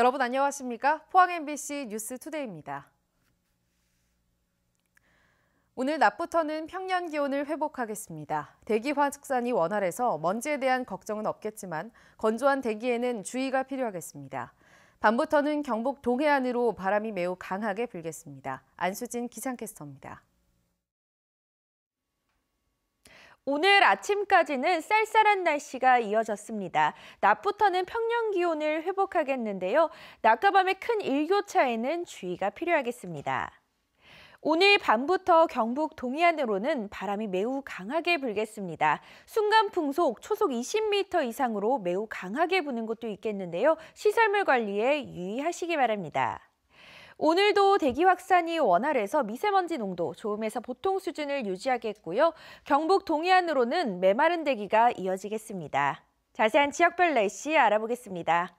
여러분 안녕하십니까? 포항 MBC 뉴스투데이입니다. 오늘 낮부터는 평년 기온을 회복하겠습니다. 대기 확산이 원활해서 먼지에 대한 걱정은 없겠지만 건조한 대기에는 주의가 필요하겠습니다. 밤부터는 경북 동해안으로 바람이 매우 강하게 불겠습니다. 안수진 기상캐스터입니다. 오늘 아침까지는 쌀쌀한 날씨가 이어졌습니다. 낮부터는 평년 기온을 회복하겠는데요. 낮과 밤의 큰 일교차에는 주의가 필요하겠습니다. 오늘 밤부터 경북 동해안으로는 바람이 매우 강하게 불겠습니다. 순간 풍속 초속 20m 이상으로 매우 강하게 부는 곳도 있겠는데요. 시설물 관리에 유의하시기 바랍니다. 오늘도 대기 확산이 원활해서 미세먼지 농도 좋음에서 보통 수준을 유지하겠고요. 경북 동해안으로는 메마른 대기가 이어지겠습니다. 자세한 지역별 날씨 알아보겠습니다.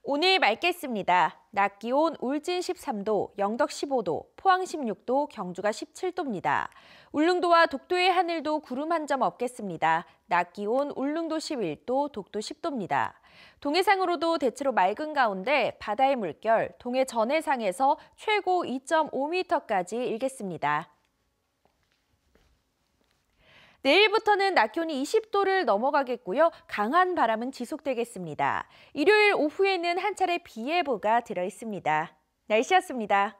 오늘 맑겠습니다. 낮 기온 울진 13도, 영덕 15도, 포항 16도, 경주가 17도입니다. 울릉도와 독도의 하늘도 구름 한 점 없겠습니다. 낮 기온 울릉도 11도, 독도 10도입니다. 동해상으로도 대체로 맑은 가운데 바다의 물결, 동해 전해상에서 최고 2.5m까지 일겠습니다. 내일부터는 낮 기온이 20도를 넘어가겠고요. 강한 바람은 지속되겠습니다. 일요일 오후에는 한 차례 비 예보가 들어있습니다. 날씨였습니다.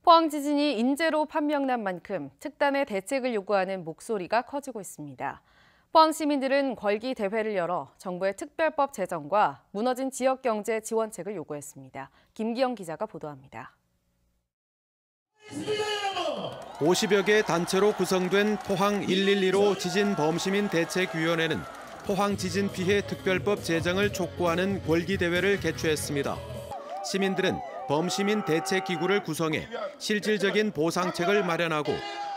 포항 지진이 인재로 판명난 만큼 특단의 대책을 요구하는 목소리가 커지고 있습니다. 포항 시민들은 걸기 대회를 열어 정부의 특별법 제정과 무너진 지역경제 지원책을 요구했습니다. 김기영 기자가 보도합니다. 50여 개 단체로 구성된 포항 112로 지진 범시민 대책위원회는 포항 지진 피해 특별법 제정을 촉구하는 걸기 대회를 개최했습니다. 시민들은 범시민 대책기구를 구성해 실질적인 보상책을 마련하고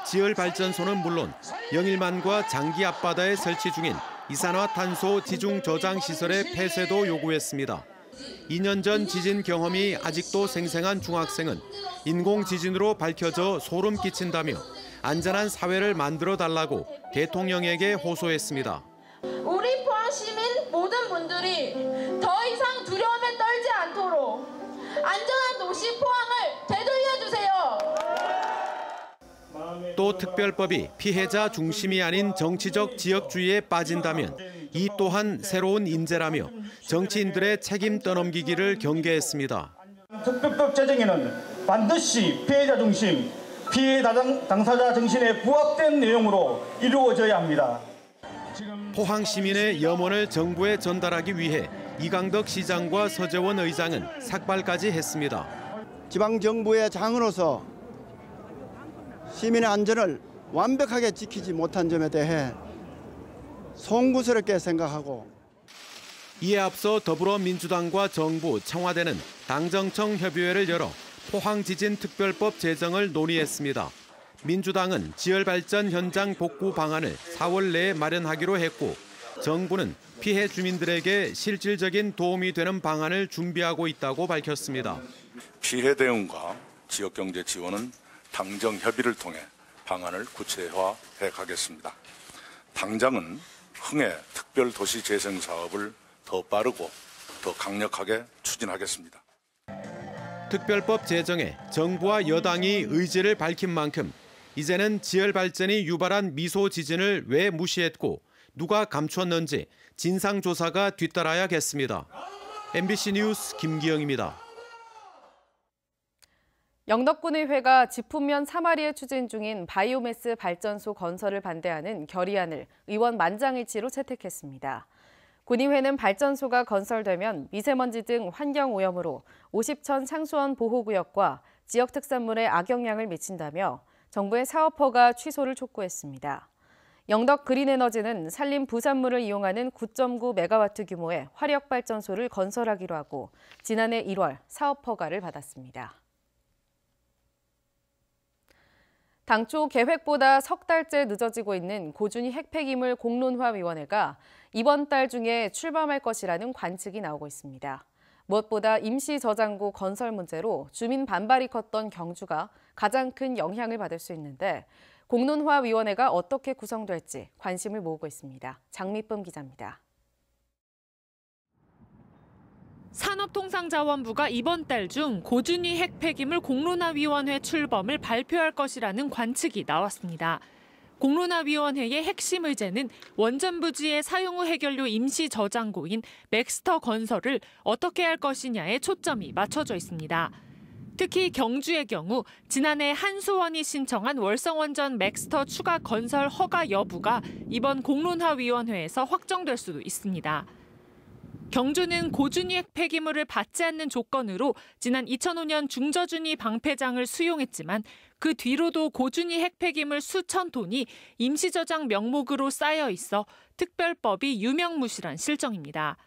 지열발전소는 물론 영일만과 장기 앞바다에 설치 중인 이산화탄소 지중 저장 시설의 폐쇄도 요구했습니다. 2년 전 지진 경험이 아직도 생생한 중학생은 인공지진으로 밝혀져 소름 끼친다며 안전한 사회를 만들어달라고 대통령에게 호소했습니다. 우리 포항 시민 모든 분들이 더 이상 두려움에 떨지 않도록 안전한 도시 포항을 되돌려주세요. 또 특별법이 피해자 중심이 아닌 정치적 지역주의에 빠진다면 이 또한 새로운 인재라며 정치인들의 책임 떠넘기기를 경계했습니다. 특별법 제정에는 반드시 피해자 중심, 피해 당사자 정신에 부합된 내용으로 이루어져야 합니다. 포항 시민의 염원을 정부에 전달하기 위해 이강덕 시장과 서재원 의장은 삭발까지 했습니다. 지방정부의 장으로서 시민의 안전을 완벽하게 지키지 못한 점에 대해 송구스럽게 생각하고 이에 앞서 더불어민주당과 정부, 청와대는 당정청 협의회를 열어 포항 지진 특별법 제정을 논의했습니다. 민주당은 지열발전 현장 복구 방안을 4월 내에 마련하기로 했고 정부는 피해 주민들에게 실질적인 도움이 되는 방안을 준비하고 있다고 밝혔습니다. 피해 대응과 지역경제 지원은 당정 협의를 통해 방안을 구체화해 가겠습니다. 당장은 흥해 특별도시 재생 사업을 더 빠르고 더 강력하게 추진하겠습니다. 특별법 제정에 정부와 여당이 의지를 밝힌 만큼 이제는 지열발전이 유발한 미소 지진을 왜 무시했고 누가 감췄는지 진상조사가 뒤따라야겠습니다. MBC 뉴스 김기영입니다. 영덕군의회가 지풍면 3마리에 추진 중인 바이오매스 발전소 건설을 반대하는 결의안을 의원 만장일치로 채택했습니다. 군의회는 발전소가 건설되면 미세먼지 등 환경오염으로 50천 상수원 보호구역과 지역 특산물에 악영향을 미친다며 정부의 사업 허가 취소를 촉구했습니다. 영덕 그린에너지는 산림 부산물을 이용하는 9.9메가와트 규모의 화력발전소를 건설하기로 하고 지난해 1월 사업 허가를 받았습니다. 당초 계획보다 석 달째 늦어지고 있는 고준희 핵폐기물 공론화위원회가 이번 달 중에 출범할 것이라는 관측이 나오고 있습니다. 무엇보다 임시 저장고 건설 문제로 주민 반발이 컸던 경주가 가장 큰 영향을 받을 수 있는데 공론화위원회가 어떻게 구성될지 관심을 모으고 있습니다. 장미쁨 기자입니다. 산업통상자원부가 이번 달 중 고준위 핵폐기물 공론화위원회 출범을 발표할 것이라는 관측이 나왔습니다. 공론화위원회의 핵심 의제는 원전 부지의 사용 후 해결료 임시 저장고인 맥스터 건설을 어떻게 할 것이냐에 초점이 맞춰져 있습니다. 특히 경주의 경우 지난해 한수원이 신청한 월성원전 맥스터 추가 건설 허가 여부가 이번 공론화위원회에서 확정될 수도 있습니다. 경주는 고준위 핵폐기물을 받지 않는 조건으로 지난 2005년 중저준위 방패장을 수용했지만 그 뒤로도 고준위 핵폐기물 수천 톤이 임시저장 명목으로 쌓여 있어 특별법이 유명무실한 실정입니다.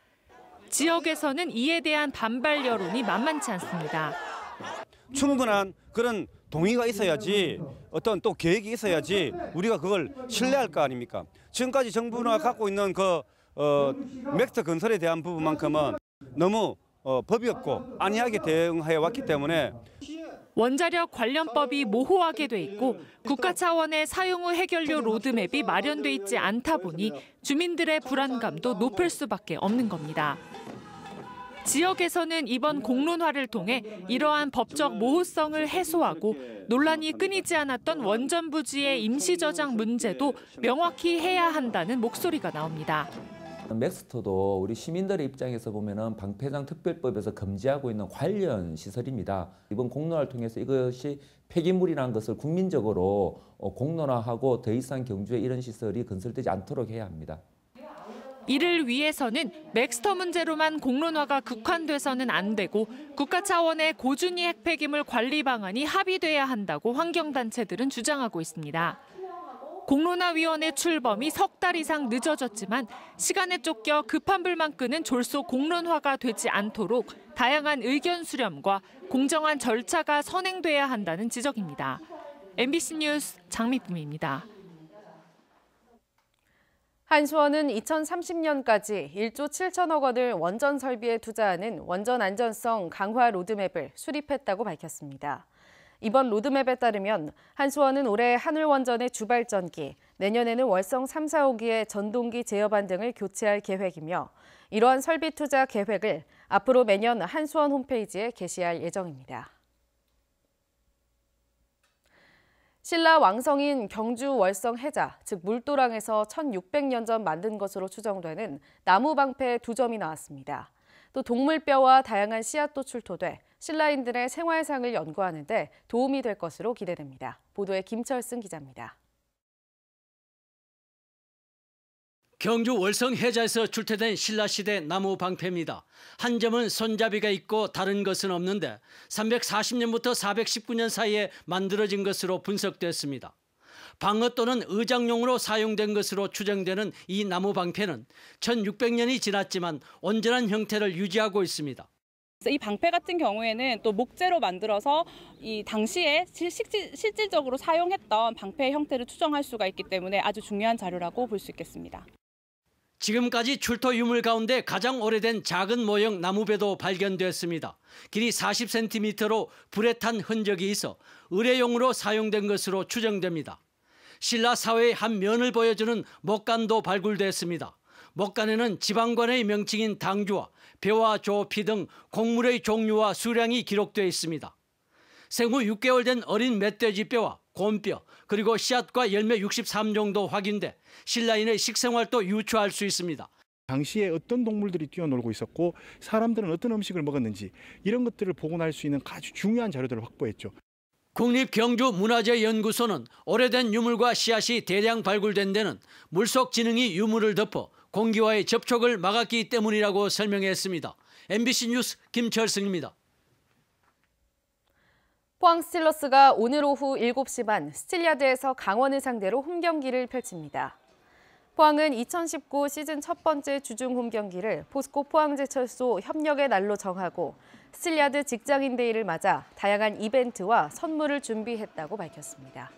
지역에서는 이에 대한 반발 여론이 만만치 않습니다. 충분한 그런 동의가 있어야지 어떤 또 계획이 있어야지 우리가 그걸 신뢰할 거 아닙니까? 지금까지 정부가 갖고 있는 맥스터 건설에 대한 부분만큼은 너무 법이 없고 안이하게 대응해 왔기 때문에 원자력 관련법이 모호하게 돼 있고 국가 차원의 사용 후 해결료 로드맵이 마련돼 있지 않다 보니 주민들의 불안감도 높을 수밖에 없는 겁니다. 지역에서는 이번 공론화를 통해 이러한 법적 모호성을 해소하고 논란이 끊이지 않았던 원전 부지의 임시 저장 문제도 명확히 해야 한다는 목소리가 나옵니다. 맥스터도 우리 시민들의 입장에서 보면은 방패장 특별법에서 금지하고 있는 관련 시설입니다. 이번 공론화를 통해서 이것이 폐기물이라는 것을 국민적으로 공론화하고 더 이상 경주에 이런 시설이 건설되지 않도록 해야 합니다. 이를 위해서는 맥스터 문제로만 공론화가 국한돼서는 안 되고 국가 차원의 고준위 핵폐기물 관리 방안이 합의돼야 한다고 환경단체들은 주장하고 있습니다. 공론화위원회 출범이 석 달 이상 늦어졌지만 시간에 쫓겨 급한 불만 끄는 졸속 공론화가 되지 않도록 다양한 의견 수렴과 공정한 절차가 선행돼야 한다는 지적입니다. MBC 뉴스 장미쁨입니다. 한수원은 2030년까지 1조 7천억 원을 원전 설비에 투자하는 원전 안전성 강화 로드맵을 수립했다고 밝혔습니다. 이번 로드맵에 따르면 한수원은 올해 한울원전의 주발전기, 내년에는 월성 3, 4호기의 전동기 제어반 등을 교체할 계획이며 이러한 설비 투자 계획을 앞으로 매년 한수원 홈페이지에 게시할 예정입니다. 신라 왕성인 경주 월성 해자, 즉 물도랑에서 1600년 전 만든 것으로 추정되는 나무 방패 2점이 나왔습니다. 또 동물뼈와 다양한 씨앗도 출토돼 신라인들의 생활상을 연구하는 데 도움이 될 것으로 기대됩니다. 보도에 김철승 기자입니다. 경주 월성 해자에서 출토된 신라시대 나무 방패입니다. 한 점은 손잡이가 있고 다른 것은 없는데 340년부터 419년 사이에 만들어진 것으로 분석됐습니다. 방어 또는 의장용으로 사용된 것으로 추정되는 이 나무 방패는 1600년이 지났지만 온전한 형태를 유지하고 있습니다. 이 방패 같은 경우에는 또 목재로 만들어서 이 당시에 실질적으로 사용했던 방패의 형태를 추정할 수가 있기 때문에 아주 중요한 자료라고 볼 수 있겠습니다. 지금까지 출토 유물 가운데 가장 오래된 작은 모형 나무배도 발견됐습니다. 길이 40cm로 불에 탄 흔적이 있어 의뢰용으로 사용된 것으로 추정됩니다. 신라 사회의 한 면을 보여주는 목간도 발굴됐습니다. 목간에는 지방관의 명칭인 당주와 벼와 조, 피 등 곡물의 종류와 수량이 기록되어 있습니다. 생후 6개월 된 어린 멧돼지뼈와 곰뼈 그리고 씨앗과 열매 63종도 확인돼 신라인의 식생활도 유추할 수 있습니다. 당시에 어떤 동물들이 뛰어놀고 있었고 사람들은 어떤 음식을 먹었는지 이런 것들을 복원할 수 있는 아주 중요한 자료들을 확보했죠. 국립경주문화재연구소는 오래된 유물과 씨앗이 대량 발굴된 데는 물속 지능이 유물을 덮어 공기와의 접촉을 막았기 때문이라고 설명했습니다. MBC 뉴스 김철승입니다. 포항 스틸러스가 오늘 오후 7시 반 스틸야드에서 강원을 상대로 홈경기를 펼칩니다. 포항은 2019 시즌 첫 번째 주중 홈경기를 포스코 포항제철소 협력의 날로 정하고 스틸야드 직장인데이를 맞아 다양한 이벤트와 선물을 준비했다고 밝혔습니다.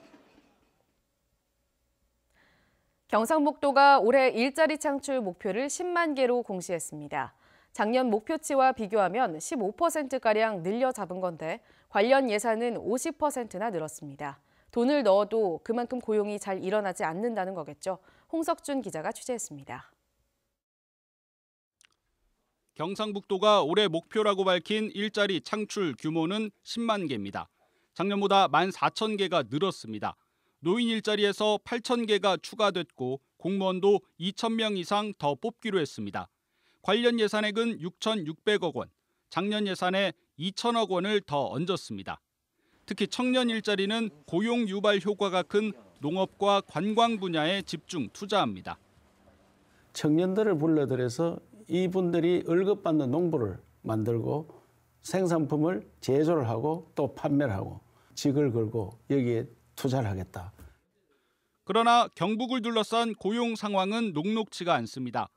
경상북도가 올해 일자리 창출 목표를 10만 개로 공시했습니다. 작년 목표치와 비교하면 15%가량 늘려 잡은 건데 관련 예산은 50%나 늘었습니다. 돈을 넣어도 그만큼 고용이 잘 일어나지 않는다는 거겠죠. 홍석준 기자가 취재했습니다. 경상북도가 올해 목표라고 밝힌 일자리 창출 규모는 10만 개입니다. 작년보다 14,000개가 늘었습니다. 노인 일자리에서 8,000개가 추가됐고 공무원도 2,000명 이상 더 뽑기로 했습니다. 관련 예산액은 6,600억 원, 작년 예산에 2,000억 원을 더 얹었습니다. 특히 청년 일자리는 고용 유발 효과가 큰 농업과 관광 분야에 집중 투자합니다. 청년들을 불러들여서 이분들이 월급받는 농부를 만들고 생산품을 제조를 하고 또 판매를 하고 직을 걸고 여기에 투자를 하겠다. 그러나 경북을 둘러싼 고용 상황은 녹록지가 않습니다.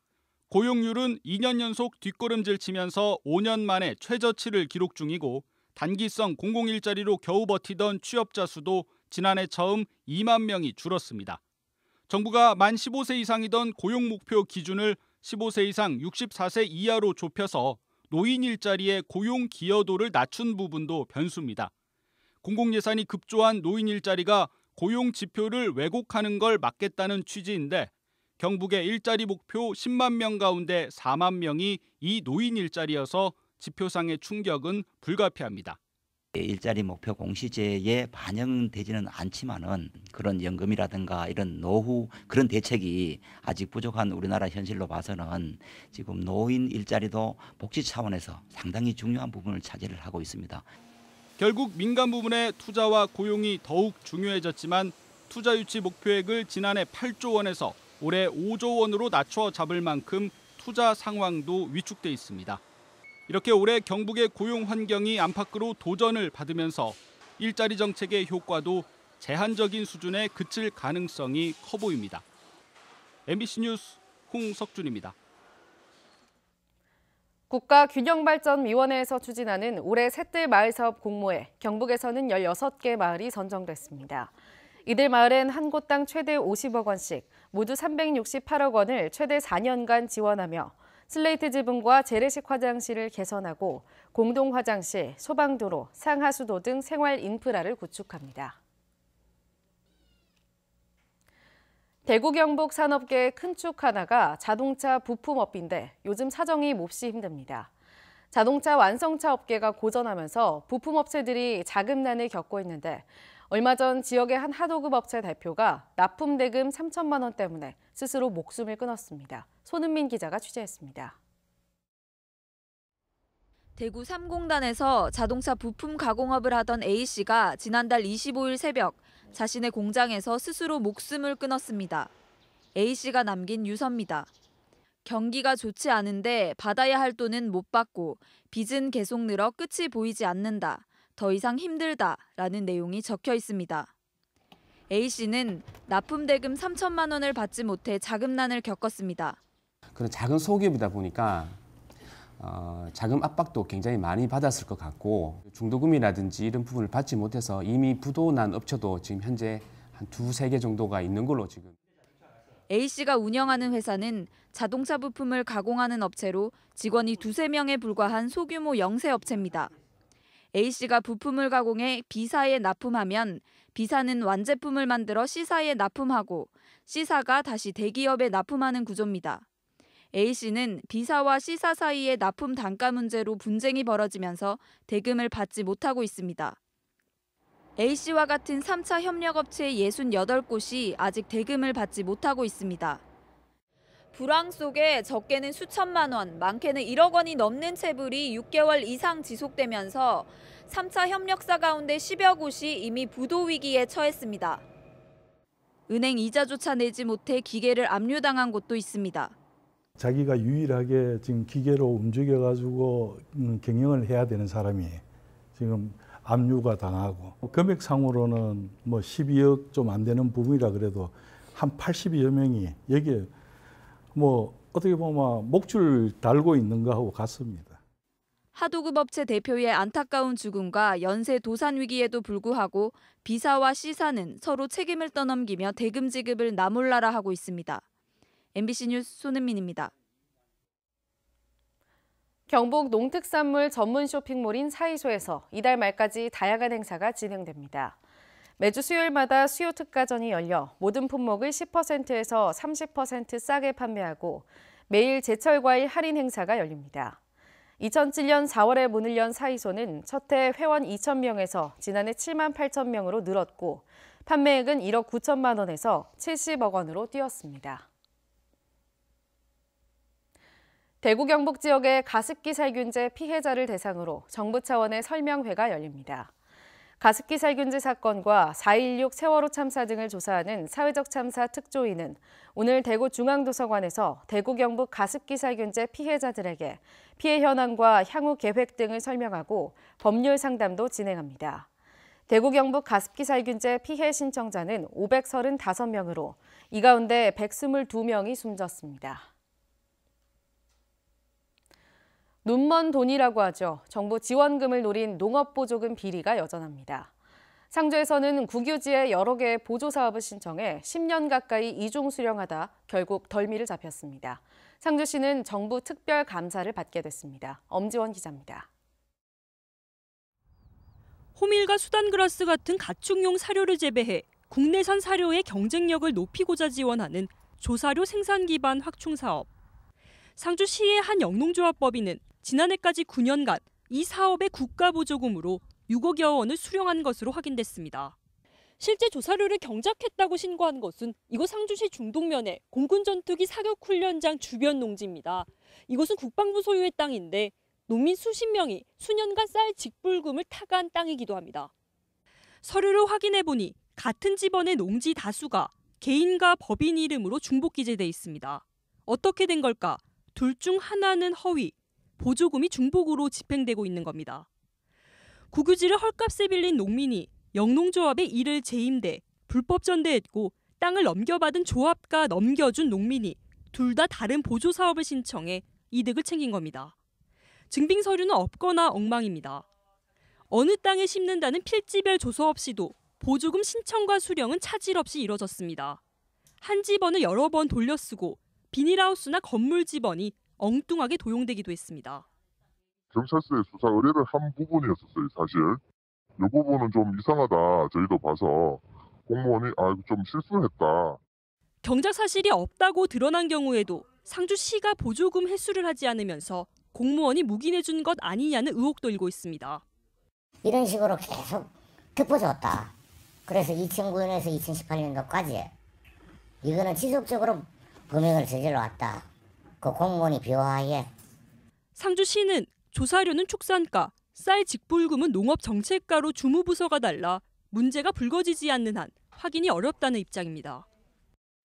고용률은 2년 연속 뒷걸음질 치면서 5년 만에 최저치를 기록 중이고 단기성 공공일자리로 겨우 버티던 취업자 수도 지난해 처음 2만 명이 줄었습니다. 정부가 만 15세 이상이던 고용 목표 기준을 15세 이상 64세 이하로 좁혀서 노인 일자리의 고용 기여도를 낮춘 부분도 변수입니다. 공공예산이 급조한 노인 일자리가 고용 지표를 왜곡하는 걸 막겠다는 취지인데 경북의 일자리 목표 10만 명 가운데 4만 명이 이 노인 일자리여서 지표상의 충격은 불가피합니다. 일자리 목표 공시제에 반영되지는 않지만은 그런 연금이라든가 이런 노후 그런 대책이 아직 부족한 우리나라 현실로 봐서는 지금 노인 일자리도 복지 차원에서 상당히 중요한 부분을 차지를 하고 있습니다. 결국 민간 부문의 투자와 고용이 더욱 중요해졌지만 투자 유치 목표액을 지난해 8조 원에서 올해 5조 원으로 낮춰 잡을 만큼 투자 상황도 위축돼 있습니다. 이렇게 올해 경북의 고용 환경이 안팎으로 도전을 받으면서 일자리 정책의 효과도 제한적인 수준에 그칠 가능성이 커 보입니다. MBC 뉴스 홍석준입니다. 국가균형발전위원회에서 추진하는 올해 셋들 마을 사업 공모에 경북에서는 16개 마을이 선정됐습니다. 이들 마을엔 한 곳당 최대 50억 원씩 모두 368억 원을 최대 4년간 지원하며 슬레이트 지붕과 재래식 화장실을 개선하고 공동 화장실, 소방도로, 상하수도 등 생활 인프라를 구축합니다. 대구 경북 산업계의 큰 축 하나가 자동차 부품업인데 요즘 사정이 몹시 힘듭니다. 자동차 완성차 업계가 고전하면서 부품업체들이 자금난을 겪고 있는데 얼마 전 지역의 한 하도급 업체 대표가 납품 대금 3천만 원 때문에 스스로 목숨을 끊었습니다. 손은민 기자가 취재했습니다. 대구 3공단에서 자동차 부품 가공업을 하던 A씨가 지난달 25일 새벽 자신의 공장에서 스스로 목숨을 끊었습니다. A씨가 남긴 유서입니다. 경기가 좋지 않은데 받아야 할 돈은 못 받고 빚은 계속 늘어 끝이 보이지 않는다. 더 이상 힘들다라는 내용이 적혀 있습니다. A씨는 납품 대금 3천만 원을 받지 못해 자금난을 겪었습니다. 그런 작은 소기업이다 보니까 자금 압박도 굉장히 많이 받았을 것 같고 중도금이라든지 이런 부분을 받지 못해서 이미 부도난 업체도 지금 현재 한 2-3개 정도가 있는 걸로 지금. A씨가 운영하는 회사는 자동차 부품을 가공하는 업체로 직원이 2-3명에 불과한 소규모 영세업체입니다. A씨가 부품을 가공해 B사에 납품하면 B사는 완제품을 만들어 C사에 납품하고 C사가 다시 대기업에 납품하는 구조입니다. A씨는 B사와 C사 사이의 납품 단가 문제로 분쟁이 벌어지면서 대금을 받지 못하고 있습니다. A씨와 같은 3차 협력업체 68곳이 아직 대금을 받지 못하고 있습니다. 불황 속에 적게는 수천만 원, 많게는 1억 원이 넘는 채불이 6개월 이상 지속되면서 3차 협력사 가운데 10여 곳이 이미 부도 위기에 처했습니다. 은행 이자조차 내지 못해 기계를 압류당한 곳도 있습니다. 자기가 유일하게 지금 기계로 움직여가지고 경영을 해야 되는 사람이 지금 압류가 당하고 금액상으로는 뭐 12억 좀 안 되는 부분이라 그래도 한 80여 명이 여기에 뭐 어떻게 보면 목줄 달고 있는 거하고 같습니다. 하도급 업체 대표의 안타까운 죽음과 연쇄 도산 위기에도 불구하고 B사와 C사는 서로 책임을 떠넘기며 대금 지급을 나몰라라 하고 있습니다. MBC 뉴스 손은민입니다. 경북 농특산물 전문 쇼핑몰인 사이소에서 이달 말까지 다양한 행사가 진행됩니다. 매주 수요일마다 수요 특가전이 열려 모든 품목을 10%에서 30% 싸게 판매하고 매일 제철 과일 할인 행사가 열립니다. 2007년 4월에 문을 연 사이소는 첫 해 회원 2,000명에서 지난해 7만 8천 명으로 늘었고 판매액은 1억 9천만 원에서 70억 원으로 뛰었습니다. 대구 경북 지역의 가습기 살균제 피해자를 대상으로 정부 차원의 설명회가 열립니다. 가습기 살균제 사건과 4.16 세월호 참사 등을 조사하는 사회적 참사 특조위는 오늘 대구 중앙도서관에서 대구 경북 가습기 살균제 피해자들에게 피해 현황과 향후 계획 등을 설명하고 법률 상담도 진행합니다. 대구 경북 가습기 살균제 피해 신청자는 535명으로 이 가운데 122명이 숨졌습니다. 눈먼 돈이라고 하죠. 정부 지원금을 노린 농업보조금 비리가 여전합니다. 상주에서는 국유지에 여러 개의 보조 사업을 신청해 10년 가까이 이중 수령하다 결국 덜미를 잡혔습니다. 상주시는 정부 특별 감사를 받게 됐습니다. 엄지원 기자입니다. 호밀과 수단그라스 같은 가축용 사료를 재배해 국내산 사료의 경쟁력을 높이고자 지원하는 조사료 생산 기반 확충 사업. 상주시의 한 영농조합법인은 지난해까지 9년간 이 사업의 국가보조금으로 6억여 원을 수령한 것으로 확인됐습니다. 실제 조사료를 경작했다고 신고한 것은 이곳 상주시 중동면의 공군전투기 사격훈련장 주변 농지입니다. 이곳은 국방부 소유의 땅인데 농민 수십 명이 수년간 쌀 직불금을 타가한 땅이기도 합니다. 서류를 확인해보니 같은 집원의 농지 다수가 개인과 법인 이름으로 중복기재돼 있습니다. 어떻게 된 걸까? 둘 중 하나는 허위, 보조금이 중복으로 집행되고 있는 겁니다. 국유지를 헐값에 빌린 농민이 영농조합에 이를 재임대, 불법 전대했고 땅을 넘겨받은 조합과 넘겨준 농민이 둘 다 다른 보조사업을 신청해 이득을 챙긴 겁니다. 증빙 서류는 없거나 엉망입니다. 어느 땅에 심는다는 필지별 조서 없이도 보조금 신청과 수령은 차질 없이 이뤄졌습니다. 한 집원을 여러 번 돌려쓰고 비닐하우스나 건물 집원이 엉뚱하게 도용되기도 했습니다. 경찰서의 수사 의뢰를 한 부분이었었어요, 사실. 이 부분은 좀 이상하다 저희도 봐서 공무원이 좀 실수했다. 경작 사실이 없다고 드러난 경우에도 상주시가 보조금 회수를 하지 않으면서 공무원이 묵인해준 것 아니냐는 의혹도 일고 있습니다. 이런 식으로 계속 덮어줬다. 그래서 2009년에서 2018년도까지 이거는 지속적으로 범행을 저질러 왔다. 그 공무원이 비호하에. 상주시는 조사료는 축산가, 쌀 직불금은 농업정책가로 주무부서가 달라 문제가 불거지지 않는 한 확인이 어렵다는 입장입니다.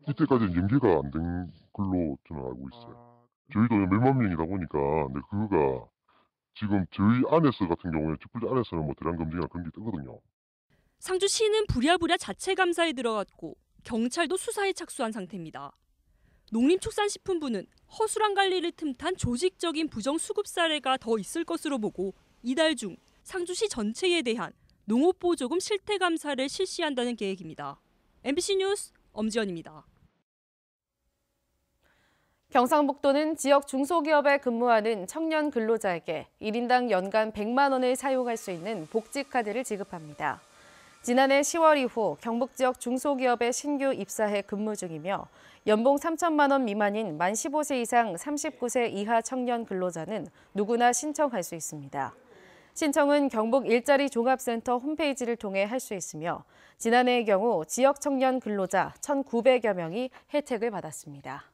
이때까지는 연계가 안 된 걸로 저는 알고 있어요. 저희도 몇만 명이다 보니까 근데 그거가 지금 저희 안에서 같은 경우에 직불제 안에서는 뭐 대량 검증이나 그런 게 뜨거든요. 상주시는 부랴부랴 자체 감사에 들어갔고 경찰도 수사에 착수한 상태입니다. 농림축산식품부는 허술한 관리를 틈탄 조직적인 부정수급 사례가 더 있을 것으로 보고 이달 중 상주시 전체에 대한 농업보조금 실태감사를 실시한다는 계획입니다. MBC 뉴스 엄지연입니다. 경상북도는 지역 중소기업에 근무하는 청년 근로자에게 1인당 연간 100만 원을 사용할 수 있는 복지카드를 지급합니다. 지난해 10월 이후 경북 지역 중소기업에 신규 입사해 근무 중이며 연봉 3천만 원 미만인 만 15세 이상 39세 이하 청년 근로자는 누구나 신청할 수 있습니다. 신청은 경북 일자리 종합센터 홈페이지를 통해 할 수 있으며 지난해의 경우 지역 청년 근로자 1,900여 명이 혜택을 받았습니다.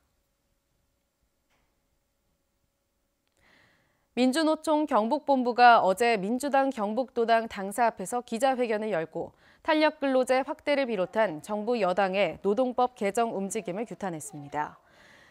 민주노총 경북본부가 어제 민주당 경북도당 당사 앞에서 기자회견을 열고 탄력근로제 확대를 비롯한 정부 여당의 노동법 개정 움직임을 규탄했습니다.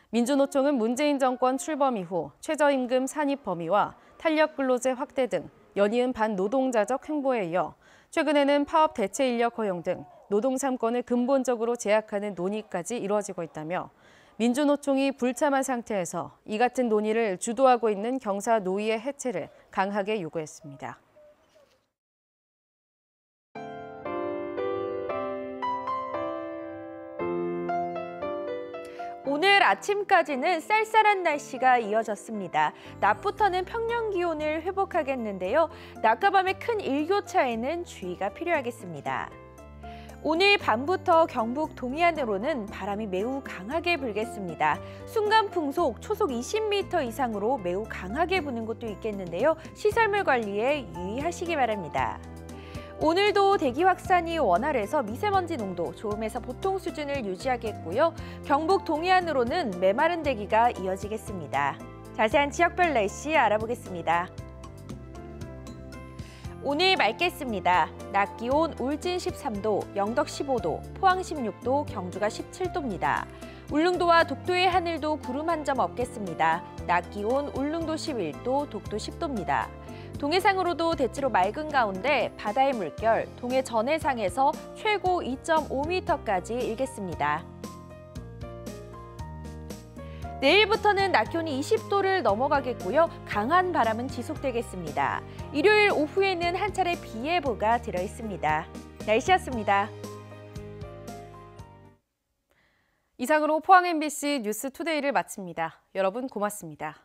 민주노총은 문재인 정권 출범 이후 최저임금 산입 범위와 탄력근로제 확대 등 연이은 반노동자적 행보에 이어 최근에는 파업 대체 인력 허용 등 노동 3권을 근본적으로 제약하는 논의까지 이루어지고 있다며 민주노총이 불참한 상태에서 이 같은 논의를 주도하고 있는 경사 노위의 해체를 강하게 요구했습니다. 오늘 아침까지는 쌀쌀한 날씨가 이어졌습니다. 낮부터는 평년 기온을 회복하겠는데요. 낮과 밤의 큰 일교차에는 주의가 필요하겠습니다. 오늘 밤부터 경북 동해안으로는 바람이 매우 강하게 불겠습니다. 순간 풍속 초속 20m 이상으로 매우 강하게 부는 곳도 있겠는데요. 시설물 관리에 유의하시기 바랍니다. 오늘도 대기 확산이 원활해서 미세먼지 농도 좋음에서 보통 수준을 유지하겠고요. 경북 동해안으로는 메마른 대기가 이어지겠습니다. 자세한 지역별 날씨 알아보겠습니다. 오늘 맑겠습니다. 낮 기온 울진 13도, 영덕 15도, 포항 16도, 경주가 17도입니다. 울릉도와 독도의 하늘도 구름 한 점 없겠습니다. 낮 기온 울릉도 11도, 독도 10도입니다. 동해상으로도 대체로 맑은 가운데 바다의 물결, 동해 전해상에서 최고 2.5m까지 일겠습니다. 내일부터는 낮 기온이 20도를 넘어가겠고요. 강한 바람은 지속되겠습니다. 일요일 오후에는 한 차례 비 예보가 들어있습니다. 날씨였습니다. 이상으로 포항 MBC 뉴스투데이를 마칩니다. 여러분 고맙습니다.